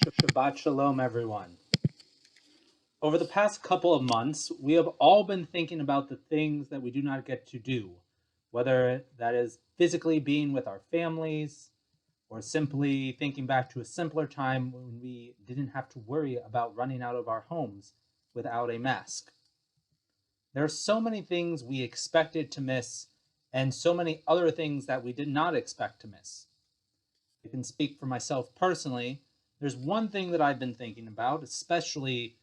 Shabbat Shalom, everyone. Over the past couple of months, we have all been thinking about the things that we do not get to do, whether that is physically being with our families, or simply thinking back to a simpler time when we didn't have to worry about running out of our homes without a mask. There are so many things we expected to miss, and so many other things that we did not expect to miss. I can speak for myself personally. There's one thing that I've been thinking about, especially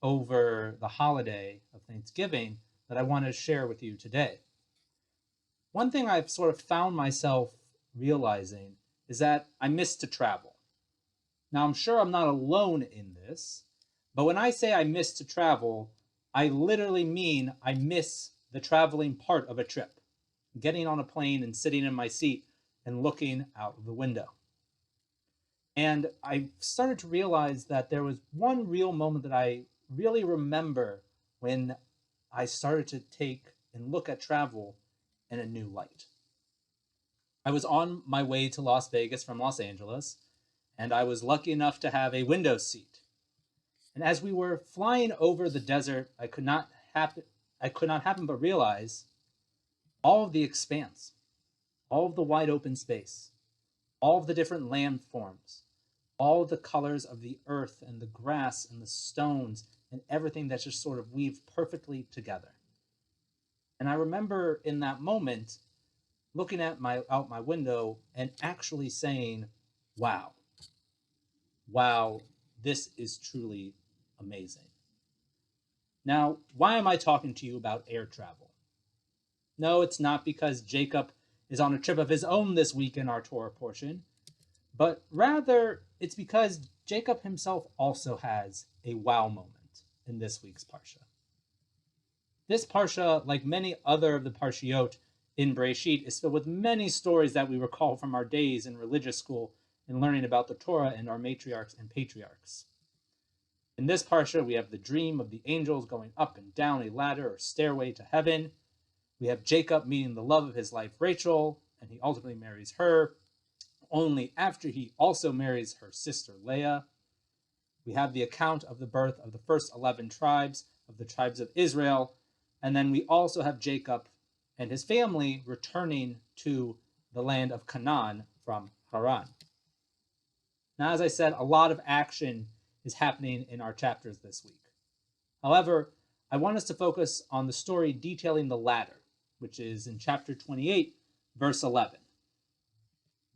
over the holiday of Thanksgiving, that I want to share with you today. One thing I've sort of found myself realizing is that I miss to travel. Now, I'm sure I'm not alone in this, but when I say I miss to travel, I literally mean I miss the traveling part of a trip, getting on a plane and sitting in my seat and looking out of the window. And I started to realize that there was one real moment that I really remember when I started to take and look at travel in a new light. I was on my way to Las Vegas from Los Angeles, and I was lucky enough to have a window seat. And as we were flying over the desert, I could not happen but realize all of the expanse, all of the wide open space, all of the different landforms, all of the colors of the earth and the grass and the stones and everything that just sort of weave perfectly together. And I remember in that moment looking at out my window and actually saying, wow, this is truly amazing. Now, why am I talking to you about air travel? No, it's not because Jacob is on a trip of his own this week in our Torah portion, but rather it's because Jacob himself also has a wow moment in this week's Parsha. This Parsha, like many other of the Parshiot in Bereshit, is filled with many stories that we recall from our days in religious school and learning about the Torah and our matriarchs and patriarchs. In this Parsha, we have the dream of the angels going up and down a ladder or stairway to heaven. We have Jacob meeting the love of his life, Rachel, and he ultimately marries her, only after he also marries her sister Leah. We have the account of the birth of the first 11 tribes, of the tribes of Israel, and then we also have Jacob and his family returning to the land of Canaan from Haran. Now, as I said, a lot of action is happening in our chapters this week. However, I want us to focus on the story detailing the ladder, which is in chapter 28, verse 11.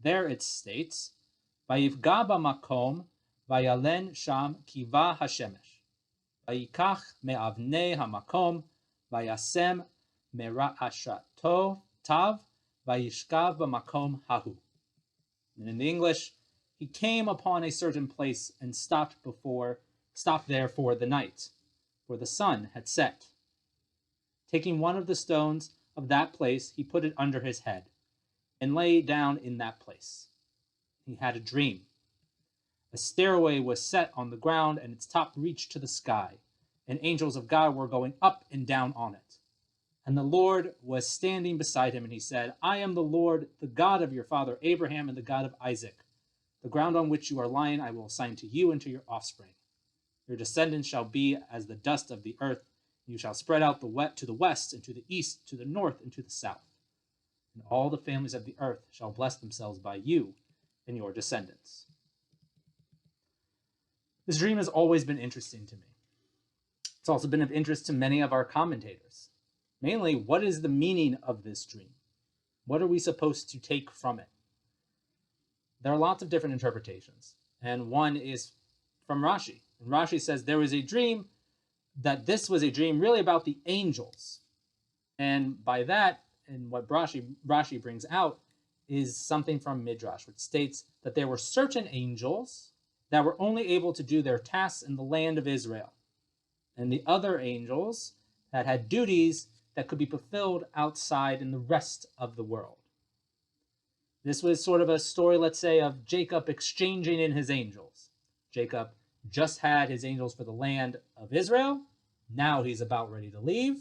There it states, Vayifga b'makom, vayalen sham kiva hashemesh, vayikach me'avnei hamakom, vayasem mera'ashato tav, vayishkav b'makom hahu. And in the English, he came upon a certain place and stopped there for the night, for the sun had set. Taking one of the stones of that place, he put it under his head and lay down in that place. He had a dream. A stairway was set on the ground, and its top reached to the sky, and angels of God were going up and down on it. And the Lord was standing beside him, and he said, I am the Lord, the God of your father Abraham and the God of Isaac. The ground on which you are lying I will assign to you and to your offspring. Your descendants shall be as the dust of the earth. You shall spread out to the west and to the east, to the north and to the south. And all the families of the earth shall bless themselves by you and your descendants. This dream has always been interesting to me. It's also been of interest to many of our commentators. Mainly, what is the meaning of this dream? What are we supposed to take from it? There are lots of different interpretations, and one is from Rashi. And Rashi says there was a dream, that this was a dream really about the angels. And by that, and what Rashi brings out, is something from Midrash, which states that there were certain angels that were only able to do their tasks in the land of Israel, and the other angels that had duties that could be fulfilled outside in the rest of the world. This was sort of a story, let's say, of Jacob exchanging in his angels. Jacob just had his angels for the land of Israel. Now he's about ready to leave,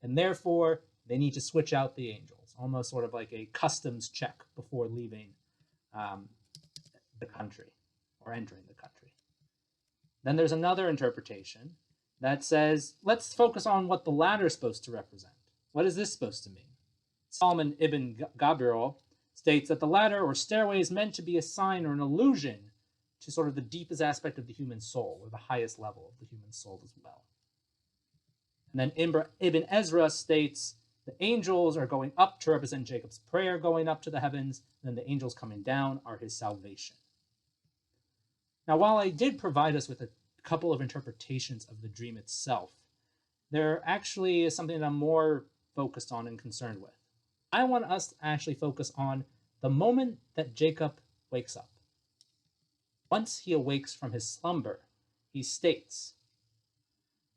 and therefore they need to switch out the angels, almost sort of like a customs check before leaving the country or entering the country. Then there's another interpretation that says, let's focus on what the ladder is supposed to represent. What is this supposed to mean? Solomon ibn Gabriel states that the ladder or stairway is meant to be a sign or an allusion to sort of the deepest aspect of the human soul, or the highest level of the human soul as well. And then Ibn Ezra states the angels are going up to represent Jacob's prayer going up to the heavens, and then the angels coming down are his salvation. Now, while I did provide us with a couple of interpretations of the dream itself, there actually is something that I'm more focused on and concerned with. I want us to actually focus on the moment that Jacob wakes up. Once he awakes from his slumber, he states,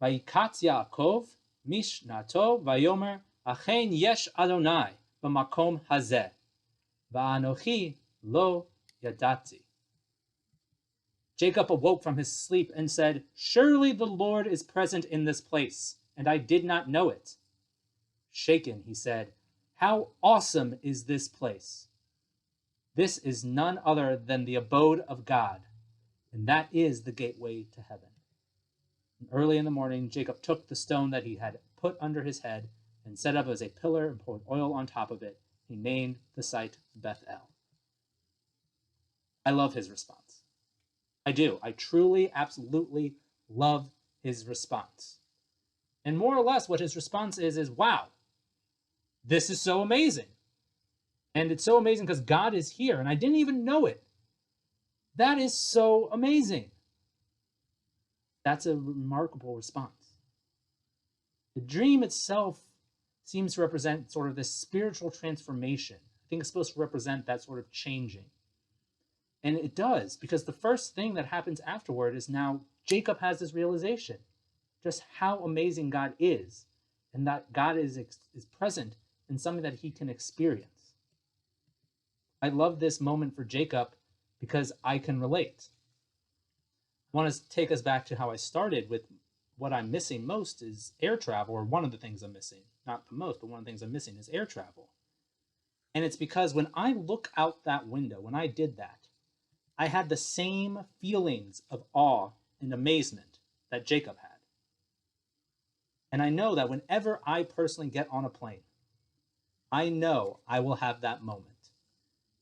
Vayikatz Yaakov mishnato vayomer achen yesh Adonai b'makom hazeh va'anochi lo yadati. Jacob awoke from his sleep and said, surely the Lord is present in this place, and I did not know it. Shaken, he said, how awesome is this place! This is none other than the abode of God, and that is the gateway to heaven. And early in the morning, Jacob took the stone that he had put under his head and set up as a pillar and poured oil on top of it. He named the site Bethel. I love his response. I do. I truly, absolutely love his response. And more or less what his response is, wow, this is so amazing. And it's so amazing because God is here, and I didn't even know it. That is so amazing. That's a remarkable response. The dream itself seems to represent sort of this spiritual transformation. I think it's supposed to represent that sort of changing. And it does, because the first thing that happens afterward is now Jacob has this realization, just how amazing God is, and that God is present in something that he can experience. I love this moment for Jacob because I can relate. I want to take us back to how I started with what I'm missing most is air travel, or one of the things I'm missing. Not the most, but one of the things I'm missing is air travel. And it's because when I look out that window, when I did that, I had the same feelings of awe and amazement that Jacob had. And I know that whenever I personally get on a plane, I know I will have that moment.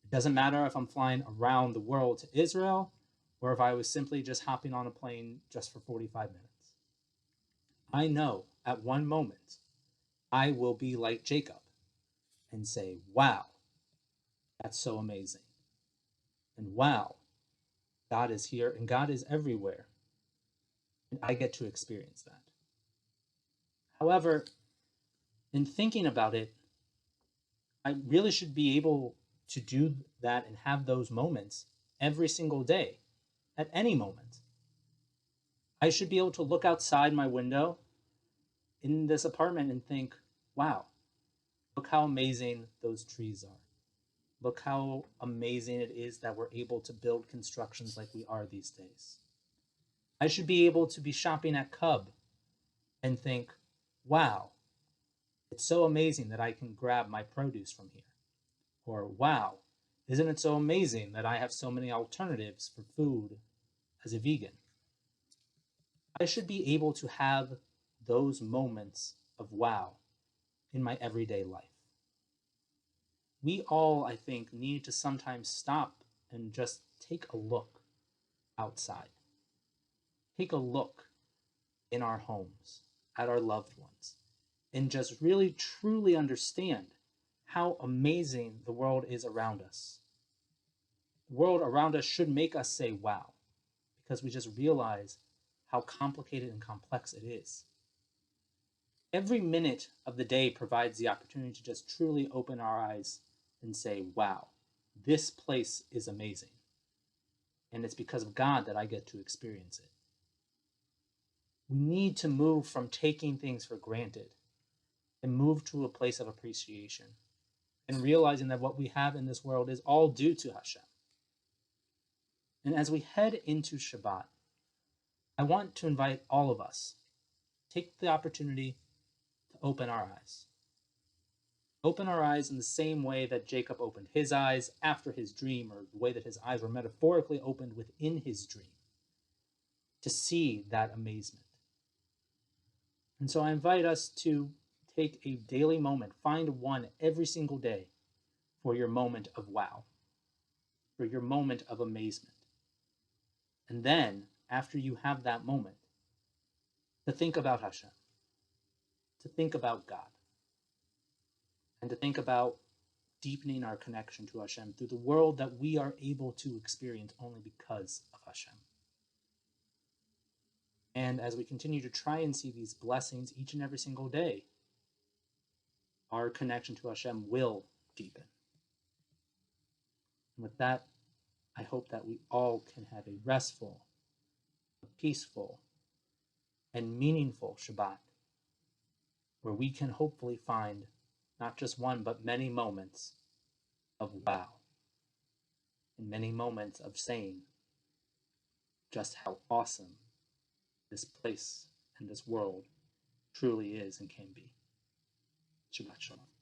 It doesn't matter if I'm flying around the world to Israel or if I was simply just hopping on a plane just for 45 minutes. I know at one moment I will be like Jacob and say, wow, that's so amazing. And wow, God is here and God is everywhere. And I get to experience that. However, in thinking about it, I really should be able to do that and have those moments every single day, at any moment. I should be able to look outside my window in this apartment and think, wow, look how amazing those trees are. Look how amazing it is that we're able to build constructions like we are these days. I should be able to be shopping at Cub and think, wow, it's so amazing that I can grab my produce from here. Or, wow, isn't it so amazing that I have so many alternatives for food as a vegan? I should be able to have those moments of wow in my everyday life. We all, I think, need to sometimes stop and just take a look outside. Take a look in our homes, at our loved ones, and just really truly understand how amazing the world is around us. The world around us should make us say wow, because we just realize how complicated and complex it is. Every minute of the day provides the opportunity to just truly open our eyes and say, wow, this place is amazing. And it's because of God that I get to experience it. We need to move from taking things for granted and move to a place of appreciation and realizing that what we have in this world is all due to Hashem. And as we head into Shabbat, I want to invite all of us, take the opportunity to open our eyes. Open our eyes in the same way that Jacob opened his eyes after his dream, or the way that his eyes were metaphorically opened within his dream. to see that amazement. And so I invite us to take a daily moment, find one every single day for your moment of wow, for your moment of amazement. And then, after you have that moment, to think about Hashem, to think about God, and to think about deepening our connection to Hashem through the world that we are able to experience only because of Hashem. And as we continue to try and see these blessings each and every single day, our connection to Hashem will deepen. And with that, I hope that we all can have a restful, a peaceful, and meaningful Shabbat, where we can hopefully find not just one, but many moments of wow, and many moments of saying just how awesome this place and this world truly is and can be. Shabbat Shalom.